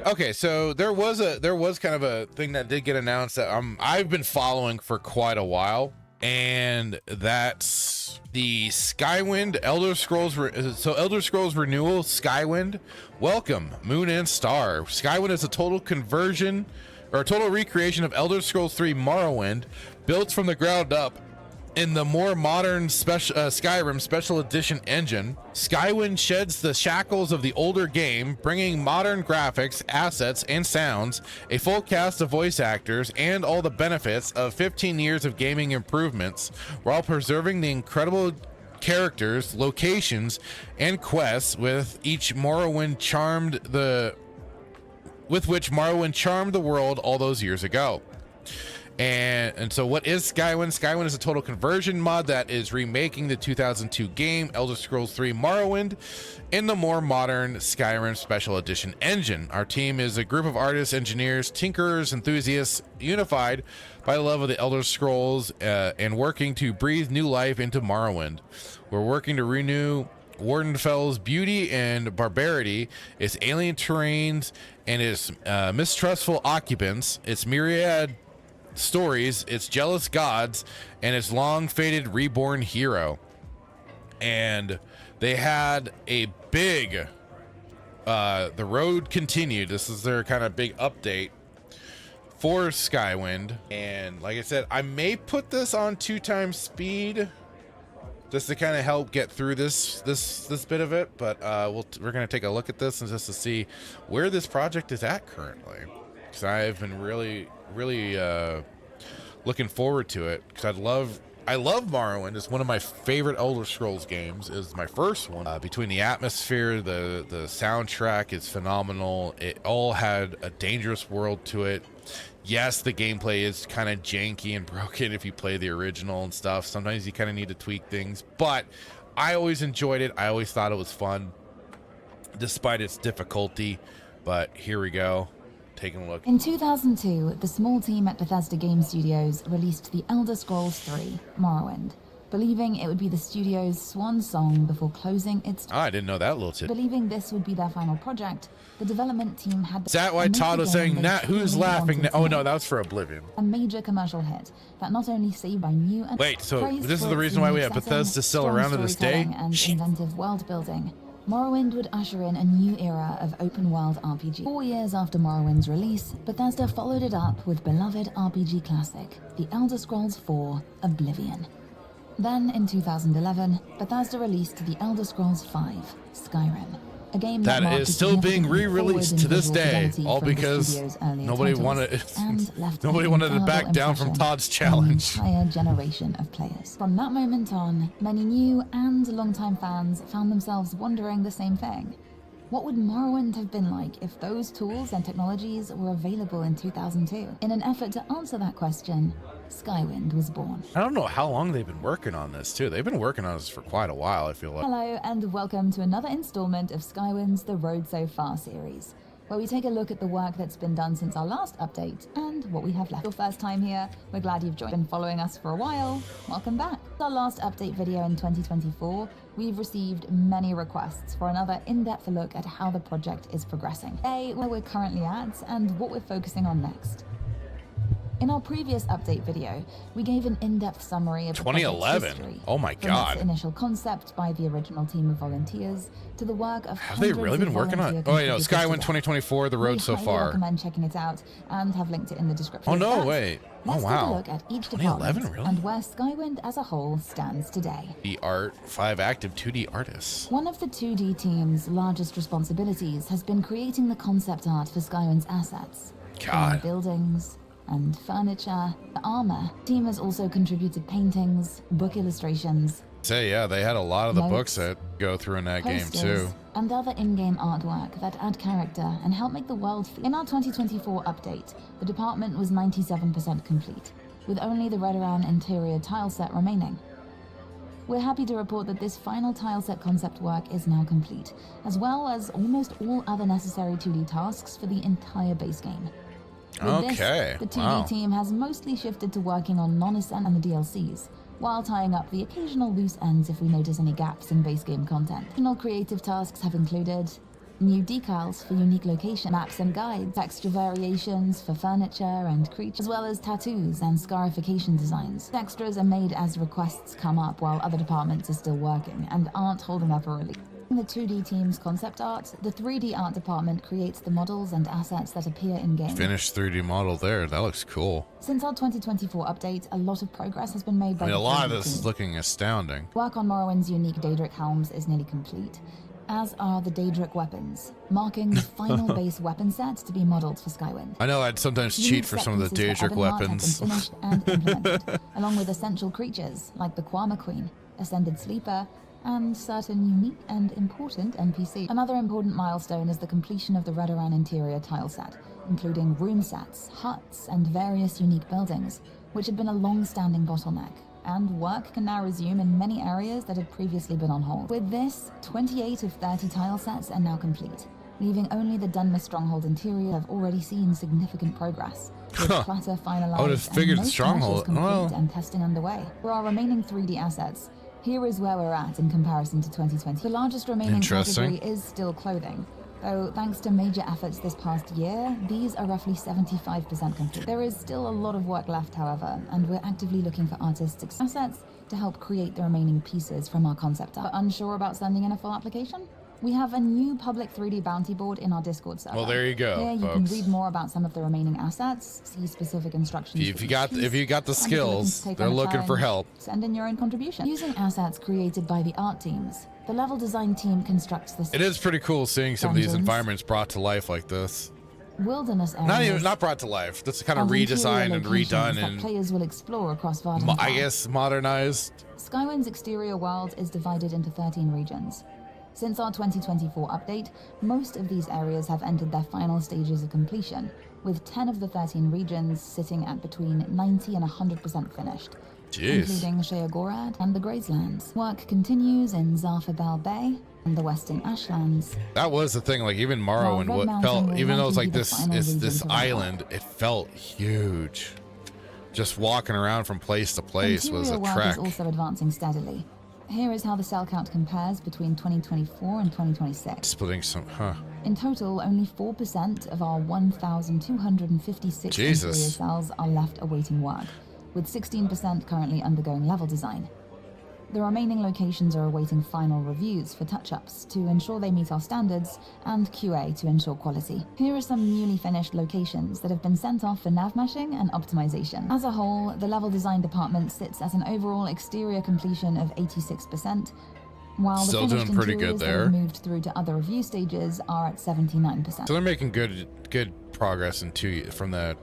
Okay, so there was kind of a thing that did get announced that I've been following for quite a while, and that's the Skywind Elder Scrolls. So Elder Scrolls Renewal Skywind. Welcome, Moon and Star. Skywind is a total conversion or a total recreation of Elder Scrolls 3 Morrowind, built from the ground up in the more modern Skyrim Special Edition engine. Skywind sheds the shackles of the older game, bringing modern graphics, assets, and sounds, a full cast of voice actors, and all the benefits of 15 years of gaming improvements, while preserving the incredible characters, locations, and quests with which Morrowind charmed the world all those years ago. And so what is Skywind? Skywind is a total conversion mod that is remaking the 2002 game Elder Scrolls 3 Morrowind in the more modern Skyrim Special Edition engine. Our team is a group of artists, engineers, tinkerers, enthusiasts, unified by the love of the Elder Scrolls and working to breathe new life into Morrowind. We're working to renew Wardenfell's beauty and barbarity, its alien terrains, and its mistrustful occupants, its myriad stories, its jealous gods, and its long-faded reborn hero. And they had a big the road continued. This is their kind of big update for Skywind, and like I said, I may put this on 2x speed just to kind of help get through this bit of it, but we're gonna take a look at this and just to see where this project is at currently, because I've been really looking forward to it, because I love Morrowind. It's one of my favorite Elder Scrolls games. It's my first one. Between the atmosphere, the soundtrack is phenomenal. It all had a dangerous world to it. Yes, the gameplay is kind of janky and broken if you play the original and stuff. Sometimes you kind of need to tweak things, but I always enjoyed it. I always thought it was fun, despite its difficulty. But here we go. Taking a look. In 2002, the small team at Bethesda Game Studios released The Elder Scrolls 3 Morrowind, believing it would be the studio's swan song before closing its... I didn't know that little tip. Believing this would be their final project, the development team had... Is that why Todd was saying, nah, who's laughing now? Oh no, that was for Oblivion. A major commercial hit that not only saved by new... and wait, so this is the reason why we have Bethesda still around to this day? And inventive world building. Morrowind would usher in a new era of open-world RPG. 4 years after Morrowind's release, Bethesda followed it up with beloved RPG classic, The Elder Scrolls 4 Oblivion. Then, in 2011, Bethesda released The Elder Scrolls 5 Skyrim, a game that is still being re-released to this day, all because nobody wanted to back down from Todd's challenge. An entire generation of players. From that moment on, many new and longtime fans found themselves wondering the same thing. What would Morrowind have been like if those tools and technologies were available in 2002? In an effort to answer that question, Skywind was born. I don't know how long they've been working on this, too. They've been working on this for quite a while, I feel like. Hello, and welcome to another installment of Skywind's The Road So Far series, where we take a look at the work that's been done since our last update and what we have left. Your first time here, we're glad you've joined. Been following us for a while, welcome back. Our last update video in 2024, we've received many requests for another in-depth look at how the project is progressing. Today, where we're currently at and what we're focusing on next. In our previous update video, we gave an in-depth summary of 2011. History, oh my god! From its initial concept by the original team of volunteers to the work of have they really been working on? Oh, wait, no, Skywind 2024, The Road So Far. I recommend checking it out and have linked it in the description. Oh no, wait! Let's oh wow! take a look at each 2011, department really? and where Skywind as a whole stands today. The art, 5 active 2D artists. One of the 2D team's largest responsibilities has been creating the concept art for Skywind's assets. God. Buildings and furniture, the armor. The team has also contributed paintings, book illustrations. Say, yeah, they had a lot of the books that go through in that game too. And other in-game artwork that add character and help make the world feel. In our 2024 update, the department was 97% complete, with only the Redoran interior tile set remaining. We're happy to report that this final tile set concept work is now complete, as well as almost all other necessary 2D tasks for the entire base game. With this, the 2D team has mostly shifted to working on non-ascent and the DLCs, while tying up the occasional loose ends if we notice any gaps in base game content. Additional creative tasks have included New decals for unique location maps and guides, texture variations for furniture and creatures, as well as tattoos and scarification designs. Extras are made as requests come up while other departments are still working and aren't holding up a release. In the 2D team's concept art, the 3D art department creates the models and assets that appear in-game. Finished 3D model there. That looks cool. Since our 2024 update, a lot of progress has been made by I mean, a the lot of 3D this team. is looking astounding. Work on Morrowind's unique Daedric helms is nearly complete, as are the Daedric weapons, marking the final base weapon set to be modeled for Skywind. I know I'd sometimes cheat Unique for set some of the pieces for Daedric Ebonheart weapons. have been finished and implemented, along with essential creatures like the Kwama Queen, Ascended Sleeper, and certain unique and important NPC. Another important milestone is the completion of the Redoran interior tile set, including room sets, huts, and various unique buildings, which had been a long-standing bottleneck, and work can now resume in many areas that had previously been on hold. With this, 28 of 30 tile sets are now complete, leaving only the Dunmer Stronghold interior have already seen significant progress, with clutter finalized I would have figured and the most Stronghold. meshes complete Well, and testing underway. For our remaining 3D assets, here is where we're at in comparison to 2020. The largest remaining Interesting. category is still clothing, though thanks to major efforts this past year, these are roughly 75% complete. There is still a lot of work left, however, and we're actively looking for artistic assets to help create the remaining pieces from our concept art. Unsure about sending in a full application? We have a new public 3D bounty board in our Discord server. well, there you go, Here you folks. can read more about some of the remaining assets, see specific instructions. If for you each got piece, the and if you're looking skills, to take they're on a looking for challenge, help. Send in your own contribution. Using assets created by the art teams, the level design team constructs the It is pretty cool seeing some of these Dungeons. environments brought to life like this. wilderness areas. Not brought to life. That's kind of and interior redesigned and locations redone that and players will explore across Varden I Park. guess modernized. Skywind's exterior world is divided into 13 regions. Since our 2024 update, most of these areas have entered their final stages of completion, with 10 of the 13 regions sitting at between 90 and 100% finished, Jeez. including Sheogorad and the Grazelands. Work continues in Zarfabel Bay and the Western Ashlands. That was the thing. Like even Well, Morrowind, Red what Mountain felt, will even though it's likely like be the this final is region this to wrap up. island, it felt huge. Just walking around from place to place was a Interior work trek. is also advancing steadily. Here is how the cell count compares between 2024 and 2026. Splitting some, huh? In total, only 4% of our 1,256 Jesus. interior cells are left awaiting work, with 16% currently undergoing level design. The remaining locations are awaiting final reviews for touch-ups to ensure they meet our standards and QA to ensure quality. Here are some newly finished locations that have been sent off for nav meshing and optimization. As a whole, the level design department sits at an overall exterior completion of 86%, while Still the finished doing pretty good interiors that there. have moved through to other review stages are at 79%. So they're making good progress in from the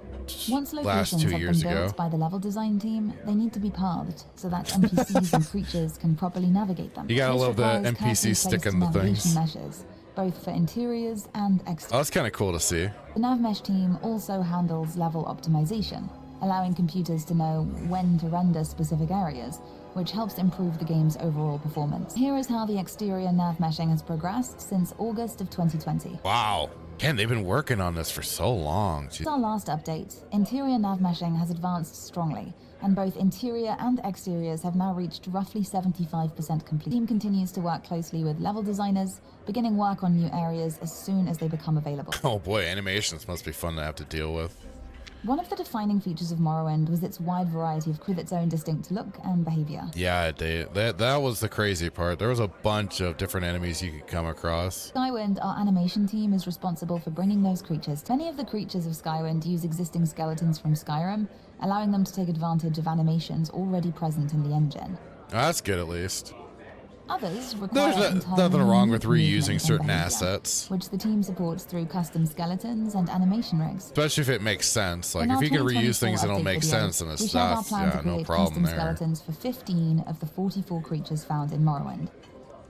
Once last locations 2 have years been ago. built by the level design team, they need to be pathed so that NPCs and creatures can properly navigate them. You gotta This love the requires NPCs carefully sticking placed the navigation things. meshes, both for interiors and Oh, exteriors. that's kind of cool to see. The NavMesh team also handles level optimization, allowing computers to know when to render specific areas, which helps improve the game's overall performance. Here is how the exterior nav meshing has progressed since August of 2020. Wow. Man, they've been working on this for so long. Jeez. Since our last update, interior nav meshing has advanced strongly, and both interior and exteriors have now reached roughly 75% complete. The team continues to work closely with level designers, beginning work on new areas as soon as they become available. Oh boy, animations must be fun to have to deal with. One of the defining features of Morrowind was its wide variety of with its own distinct look and behavior. Yeah, that was the crazy part. There was a bunch of different enemies you could come across. Skywind, our animation team, is responsible for bringing those creatures. Many of the creatures of Skywind use existing skeletons from Skyrim, allowing them to take advantage of animations already present in the engine. Oh, that's good at least. Others require There's entirely nothing wrong unique with reusing movement and certain behavior, assets. which the team supports through custom skeletons and animation rigs. Especially if it makes sense. Like In if our you can reuse 2024 things that'll update make video, sense, then we it's shared our stuff. plan to Yeah, no create problem custom there. skeletons for 15 of the 44 creatures found in Morrowind.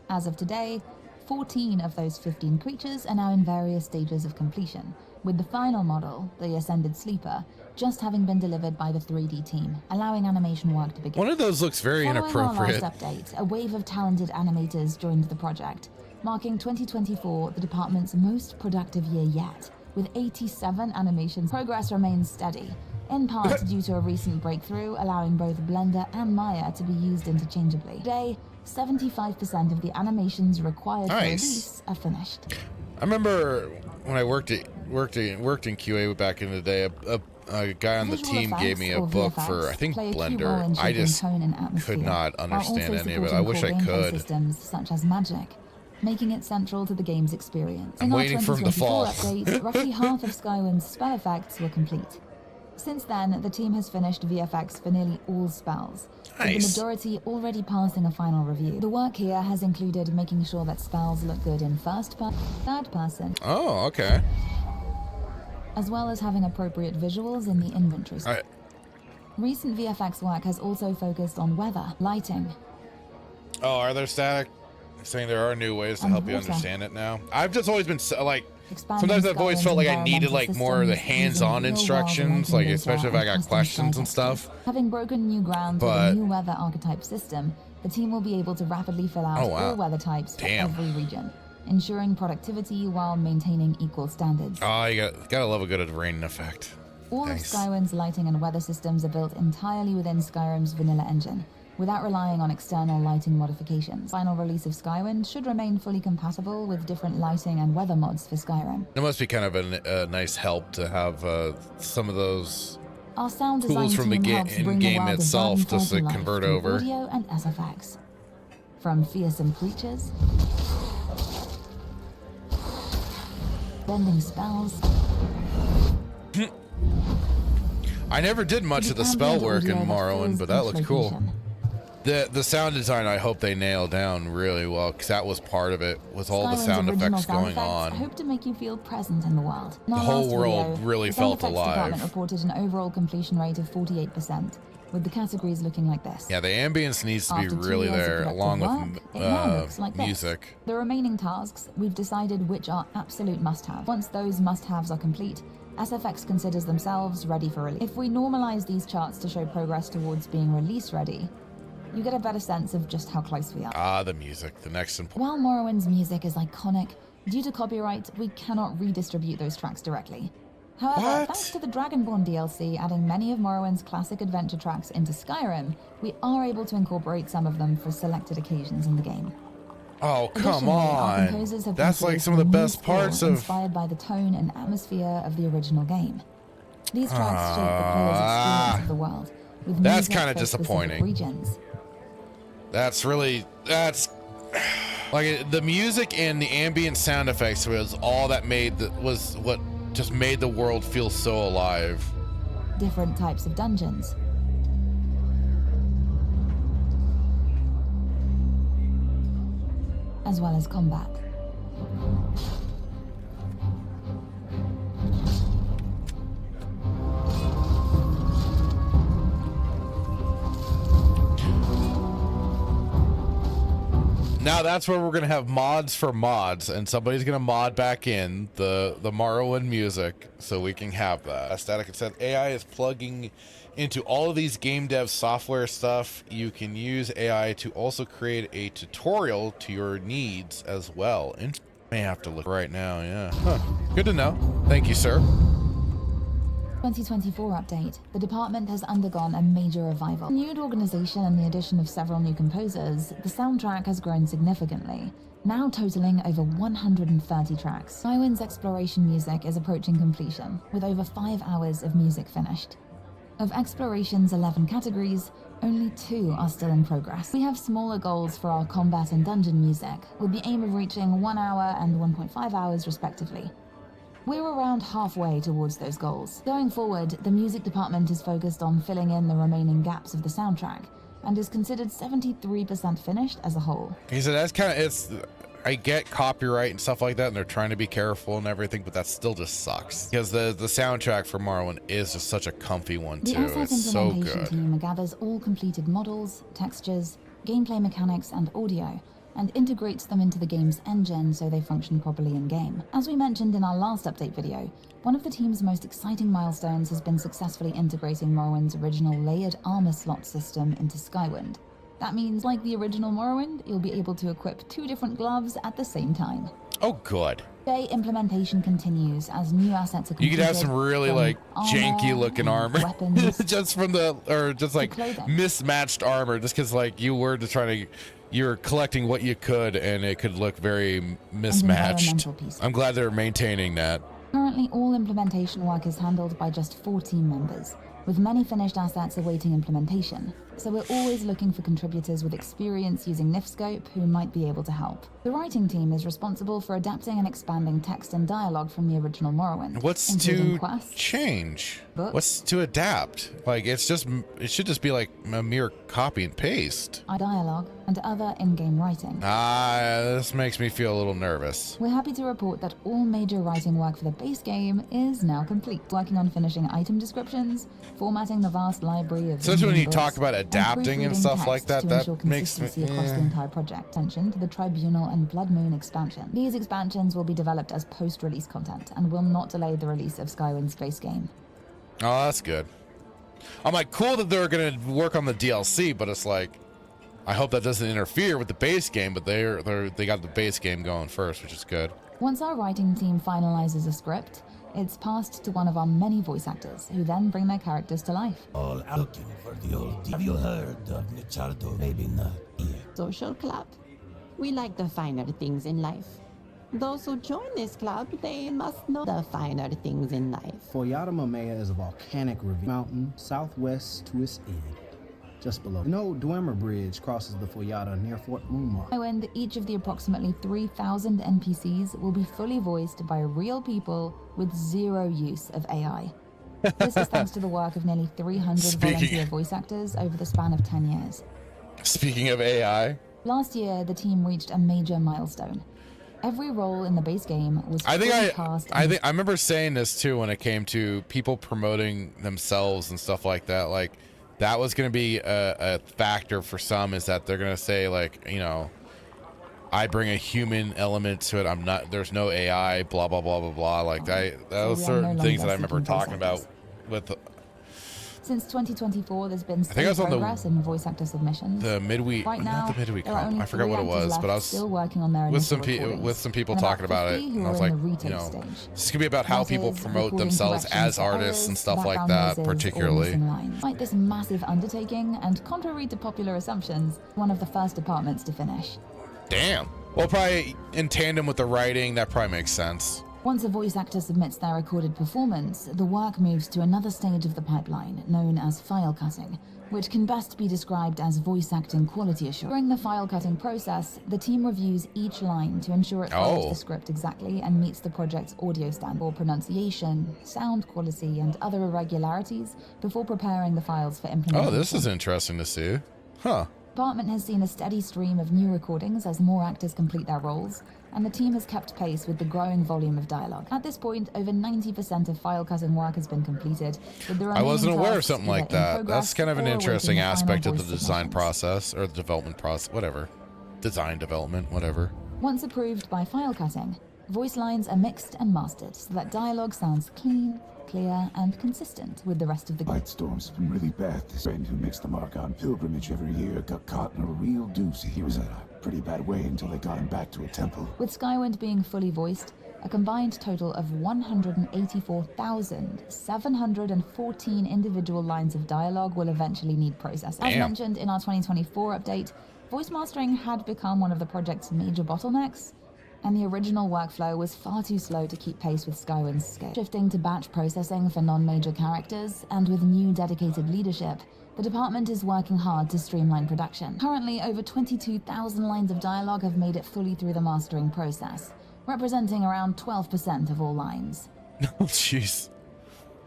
As of today, 14 of those 15 creatures are now in various stages of completion, with the final model, the Ascended Sleeper, just having been delivered by the 3D team, allowing animation work to begin. One of those looks very Following inappropriate. our last update, a wave of talented animators joined the project, marking 2024 the department's most productive year yet, with 87 animations. Progress remains steady, in part due to a recent breakthrough allowing both Blender and Maya to be used interchangeably. Today, 75% of the animations required for Nice. release are finished. I remember when I worked in QA back in the day. A guy on the Visual team gave me a effects, or book VFX, for, I think, play a key role Blender. in I shaping just tone and atmosphere, could not while understand also any of it. I supporting wish core I gameplay could. systems such as magic, making it central to the game's experience. I'm waiting for him to fall. In our 2024 update, roughly half of Skywind's spell effects were complete. Since then, the team has finished VFX for nearly all spells, with the Nice. majority already passing a final review. The work here has included making sure that spells look good in first person, third person, Oh, okay. as well as having appropriate visuals in the inventory. All right. Recent VFX work has also focused on weather, lighting, Oh, are there static? Saying there are new ways to And help you water. understand it now. I've just always been like, expanding sometimes I've always Skywind's felt like I needed environmental like more of the systems hands-on using real-world instructions, lighting like data especially if I and got custom questions sky and textures. stuff. Having broken new ground with But- a new weather archetype system, the team will be able to rapidly fill out Oh, wow. all weather types Damn. for every region, ensuring productivity while maintaining equal standards. Oh, you gotta love a good rain effect. All Nice. of Skywind's lighting and weather systems are built entirely within Skyrim's vanilla engine, without relying on external lighting modifications. Final release of Skywind should remain fully compatible with different lighting and weather mods for Skyrim. It must be kind of a nice help to have some of those Our sound design tools from the team helps bring the in-game world of itself Vardenfell just to life convert through over. audio and SFX. From fearsome creatures, bending spells, I never did much of the spell work in Morrowind, but that looks cool. The sound design, I hope they nail down really well, because that was part of it, with all the Skywind's sound original effects sound going effects on. hope to make you feel present in the world. In our whole last world video, really the sound felt effects alive. department reported an overall completion rate of 48%, with the categories looking like this. Yeah, the ambience needs to be After 2 really years of there, collective along work, with it now looks like this. music. The remaining tasks, we've decided which are absolute must-have. Once those must-haves are complete, SFX considers themselves ready for release. If we normalize these charts to show progress towards being release ready, you get a better sense of just how close we are. Ah, the music, the next important. While Morrowind's music is iconic, due to copyright, we cannot redistribute those tracks directly. However, What? thanks to the Dragonborn DLC adding many of Morrowind's classic adventure tracks into Skyrim, we are able to incorporate some of them for selected occasions in the game. Oh, come Additionally, our on. composers have been That's like creating some of the a new best score parts of. inspired by the tone and atmosphere of the original game. These tracks shape the player's experience of the world, with That's music kinda for specific disappointing. regions. That's like the music and the ambient sound effects was all that was what just made the world feel so alive. Different types of dungeons, as well as combat. Now that's where we're gonna have mods for mods, and somebody's gonna mod back in the Morrowind music so we can have that. Static said AI is plugging into all of these game dev software stuff. You can use AI to also create a tutorial to your needs as well. And may have to look right now. Yeah. Huh. Good to know. Thank you, sir. 2024 update. The department has undergone a major revival. Renewed organization and the addition of several new composers, the soundtrack has grown significantly, now totaling over 130 tracks. Skywind's exploration music is approaching completion, with over 5 hours of music finished. Of exploration's 11 categories, only 2 are still in progress. We have smaller goals for our combat and dungeon music, with the aim of reaching 1 hour and 1.5 hours respectively. We're around halfway towards those goals. Going forward, the music department is focused on filling in the remaining gaps of the soundtrack, and is considered 73% finished as a whole. He said that's kind of I get copyright and stuff like that, and they're trying to be careful and everything, but that still just sucks because the soundtrack for Morrowind is just such a comfy one The too. asset It's so implementation good. team gathers all completed models, textures, gameplay mechanics, and audio, and integrates them into the game's engine so they function properly in-game. As we mentioned in our last update video, one of the team's most exciting milestones has been successfully integrating Morrowind's original layered armor slot system into Skywind. That means, like the original Morrowind, you'll be able to equip 2 different gloves at the same time. Oh, good. Implementation continues as new assets are You completed. could have some really from like armor janky looking and armor weapons just from the, or just like clothing. mismatched armor, just because like you were just trying to, you're collecting what you could and it could look very mismatched. environmental pieces. I'm glad they're maintaining that. Currently, all implementation work is handled by just 4 team members, with many finished assets awaiting implementation. So we're always looking for contributors with experience using NIFScope who might be able to help. The writing team is responsible for adapting and expanding text and dialogue from the original Morrowind. What's including to quests, change? books, What's to adapt? Like it should just be like a mere copy and paste. dialogue, and other in-game writing. This makes me feel a little nervous. We're happy to report that all major writing work for the base game is now complete. Working on finishing item descriptions, formatting the vast library of So that's when you books, talk about adapting and proofreading stuff like text that, to that ensure makes me- consistency across the entire project. Attention to the Tribunal and Blood Moon expansion. These expansions will be developed as post-release content and will not delay the release of Skywind's base game. Oh, that's good. I'm like, cool that they're gonna work on the DLC, but it's like, I hope that doesn't interfere with the base game. But they got the base game going first, which is good. Once our writing team finalizes a script, it's passed to one of our many voice actors, who then bring their characters to life. All out looking for the old. Have you heard of Nichardo? Maybe not here. Social club. We like the finer things in life. Those who join this club, they must know the finer things in life. Foyata Mamea is a volcanic ravine mountain southwest to its end, just below. No Dwemer Bridge crosses the Foyata near Fort Moonmark. Skywin, each of the approximately 3,000 NPCs will be fully voiced by real people with zero use of AI. This is thanks to the work of nearly 300 volunteer voice actors over the span of 10 years. Speaking of AI, Last year, the team reached a major milestone. Every role in the base game was I remember saying this too when it came to people promoting themselves and stuff like that. Like that was going to be a factor for some, is that they're going to say like, you know, I bring a human element to it. There's no AI, blah, blah, blah, blah, blah. Like that was certain things that I remember talking about with Since 2024, there's been think I was on progress in voice actor submissions. the midweek, Right now, not the midweek there are comp. only I forgot 3 what it actors was, left but I was still working on their with some initial recordings, with some people and talking about it, 50 who and I was are in like, the you retake know, stage. this is gonna be about how That people is, promote recording themselves corrections as for artists errors, and stuff like background that, noises, or particularly. missing lines. Despite this massive undertaking, and contrary to popular assumptions, one of the first departments to finish. Damn. Well, probably in tandem with the writing, that probably makes sense. Once a voice actor submits their recorded performance, the work moves to another stage of the pipeline, known as file cutting, which can best be described as voice acting quality assurance. During the file cutting process, the team reviews each line to ensure it follows the script exactly and meets the project's audio standard for pronunciation, sound quality, and other irregularities before preparing the files for implementation. Oh, this is interesting to see. Huh. The department has seen a steady stream of new recordings as more actors complete their roles, and the team has kept pace with the growing volume of dialogue. At this point, over 90% of file cutting work has been completed, with the I wasn't remaining aware of tasks something either like in that. progress That's kind of an or interesting awaiting final aspect of the voice design submissions. process, or the development process, whatever. Design development, whatever. Once approved by file cutting, voice lines are mixed and mastered so that dialogue sounds clean, clear, and consistent with the rest of the game. Light storms have been really bad. This friend who makes the Margon pilgrimage every year got caught in a real doozy. He was in a pretty bad way until they got him back to a temple. With Skywind being fully voiced, a combined total of 184,714 individual lines of dialogue will eventually need processing. As mentioned in our 2024 update, voice mastering had become one of the project's major bottlenecks, and the original workflow was far too slow to keep pace with Skywind's scale. Shifting to batch processing for non-major characters, and with new dedicated leadership, the department is working hard to streamline production. Currently, over 22,000 lines of dialogue have made it fully through the mastering process, representing around 12% of all lines. Oh, jeez.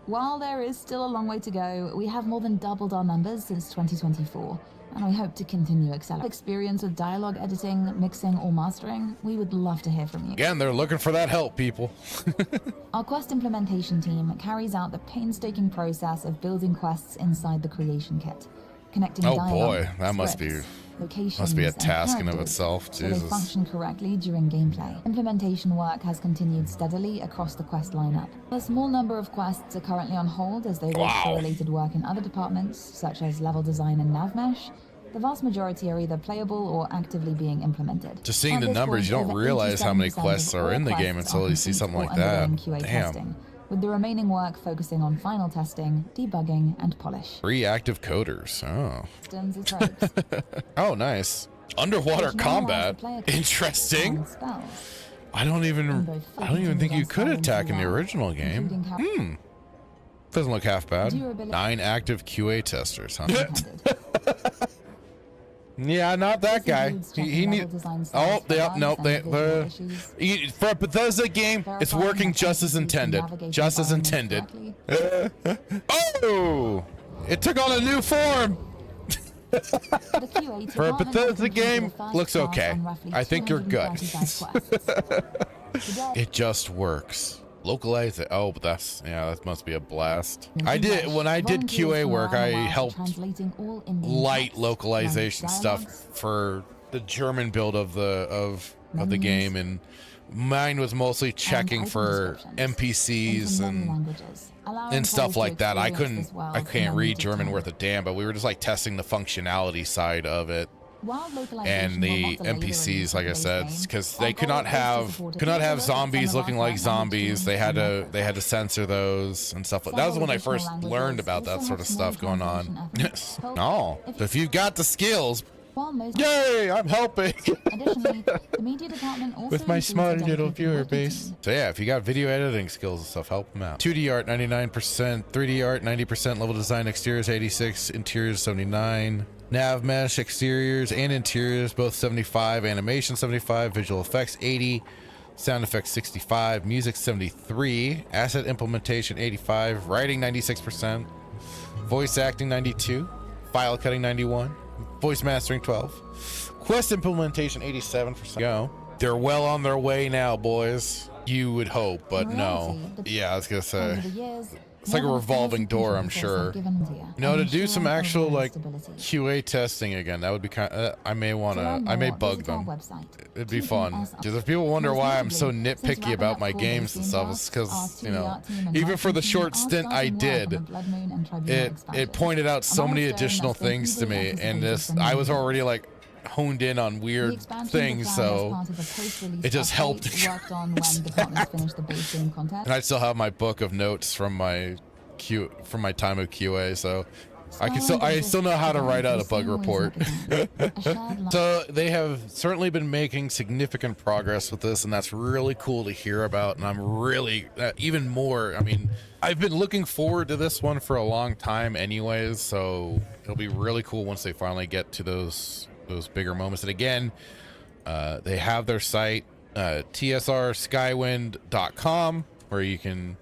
While there is still a long way to go, we have more than doubled our numbers since 2024, and we hope to continue accelerating. Experience with dialogue editing, mixing, or mastering, we would love to hear from you. Again, they're looking for that help, people. Our quest implementation team carries out the painstaking process of building quests inside the creation kit, connecting Oh dialogue, boy, that must be scripts, locations, must be a and task in of characters itself. so they Jesus. function correctly during gameplay. Implementation work has continued steadily across the quest lineup. A small number of quests are currently on hold as they wait for related work in other departments, such as level design and navmesh, The vast majority are either playable or actively being implemented. Just seeing At the this numbers, point, you don't over realize how many 87% of quests are all in the game quests until are you see complete something or like that. undergoing QA Damn. testing, with the remaining work focusing on final testing, debugging, and polish. 3 active coders. Oh. Systems as rogues. Oh, nice. Underwater Which now allows the combat. player to Interesting. cast spells. I don't even think you could attack in the original game. including Doesn't look half bad. Durability. 9 active QA testers, huh? intended. Yeah, not that This guy. includes He checking need. level design Oh, stats for yeah, bugs no, and they, visual issues, for a Bethesda game, it's verifying working that just as NPCs can intended. navigate Just as environments intended. correctly. Oh, it took on a new form. The QA For a department Bethesda completed game, the first looks pass okay. on roughly I think you're good. 235 quests. Today, It just works. Localize it. Oh, but that must be a blast. I did when I did volunteers QA from work. around I the world are helped translating all Indian light text, localization language stuff dialogues, for the German build of the Menus, game, and mine was mostly checking item for descriptions NPCs into many and languages, allowing and stuff players to like that. I experience this world I in can't read unlimited German time. worth a damn, but we were just like testing the functionality side of it. While localization And will the not delay the NPCs, release like I of the said, base game, because our they could goal not is to have support zombies some of looking our like zombies. They had language to censor those and stuff. That was Several when I additional first languages learned about that also sort of have small stuff going on. translation efforts. Oh, if you've got the skills, While most yay! I'm helping. Additionally, the media department also With my includes a small little dedicated viewer wiki base. team. So yeah, if you got video editing skills and stuff, help them out. 2D art 99%, 3D art 90%, level design exteriors 86, interiors 79, nav mesh exteriors and interiors both 75, animation 75, visual effects 80, sound effects 65, music 73, asset implementation 85, writing 96%, voice acting 92, file cutting 91, voice mastering 12, quest implementation 87%. Go. They're well on their way now, boys. You would hope, but no. Yeah, I was gonna say. Over the years, It's like a more than revolving 1,000 door, I'm contributors have sure. given India No, to and do some ensuring actual overall like stability. QA testing again, that would be kind of, I may want To to, learn I may more, bug visit our them. website, It'd be keeping fun. us up. Because if people wonder Most why I'm so notably, since nitpicky wrapping about up my core games and base stuff, game it's because, tasks, you our know, studio art team and even for the marketing short team are stint I starting work on did, the Blood Moon and Tribunal it expansion. pointed out so A many milestone additional that's been things to eagerly me, and anticipated this, for I was many already like honed in on The weird expansion things, was planned as so, part of a post-release it just update helped. worked on when departments finished the base game content. and I still have my book of notes from my time of QA, so I still know how to write out a bug report. So they have certainly been making significant progress with this, and that's really cool to hear about. And I'm really even more. I mean, I've been looking forward to this one for a long time, anyways. So it'll be really cool once they finally get to those bigger moments. And again, they have their site tsrskywin.com where you can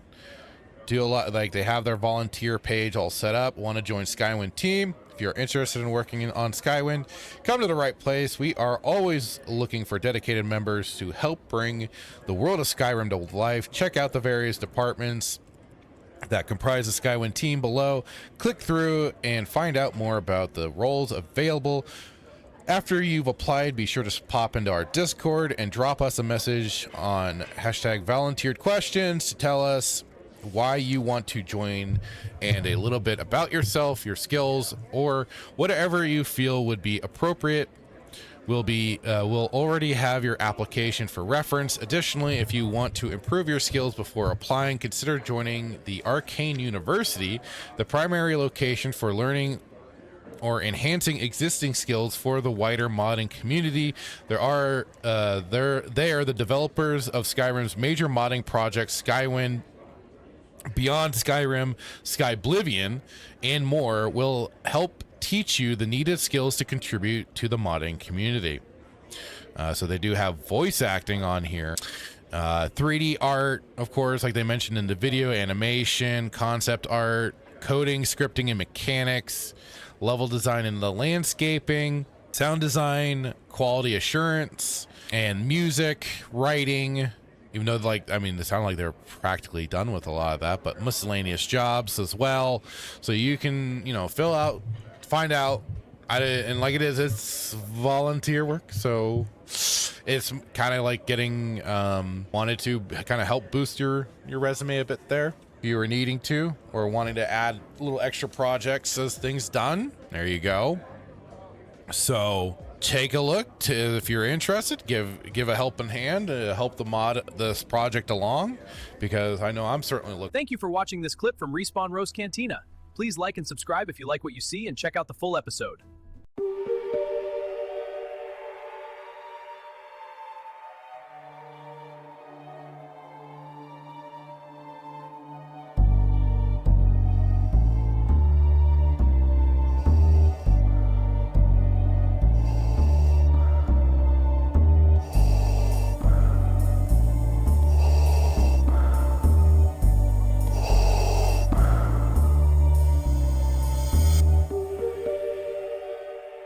do a lot. Like they have their volunteer page all set up. Want to join Skywind team? If you're interested in working on Skywind, come to the right place. We are always looking for dedicated members to help bring the world of Skyrim to life. Check out the various departments that comprise the Skywind team below. Click through and find out more about the roles available. After you've applied, be sure to pop into our Discord and drop us a message on #volunteered-questions to tell us why you want to join and a little bit about yourself, your skills, or whatever you feel would be appropriate. We'll already have your application for reference. Additionally, if you want to improve your skills before applying, consider joining the Arcane University, the primary location for learning or enhancing existing skills for the wider modding community. They are the developers of Skyrim's major modding projects, Skywind, Beyond Skyrim, Skyblivion, and more, will help teach you the needed skills to contribute to the modding community. So they do have voice acting on here. 3D art, of course, like they mentioned in the video, animation, concept art, coding, scripting, and mechanics, level design and the landscaping, sound design, quality assurance, and music, writing. Even though, like, I mean, they sound like they're practically done with a lot of that, but miscellaneous jobs as well. So you can, fill out, find out, and like it's volunteer work. So it's kind of like getting, wanted to kind of help boost your resume a bit there. If you were needing to, or wanting to add little extra projects as things done, there you go. So take a look if you're interested, give a helping hand to help the mod this project along, because I know I'm certainly looking. Thank you for watching this clip from Respawn Roast Cantina. Please like and subscribe if you like what you see, and check out the full episode.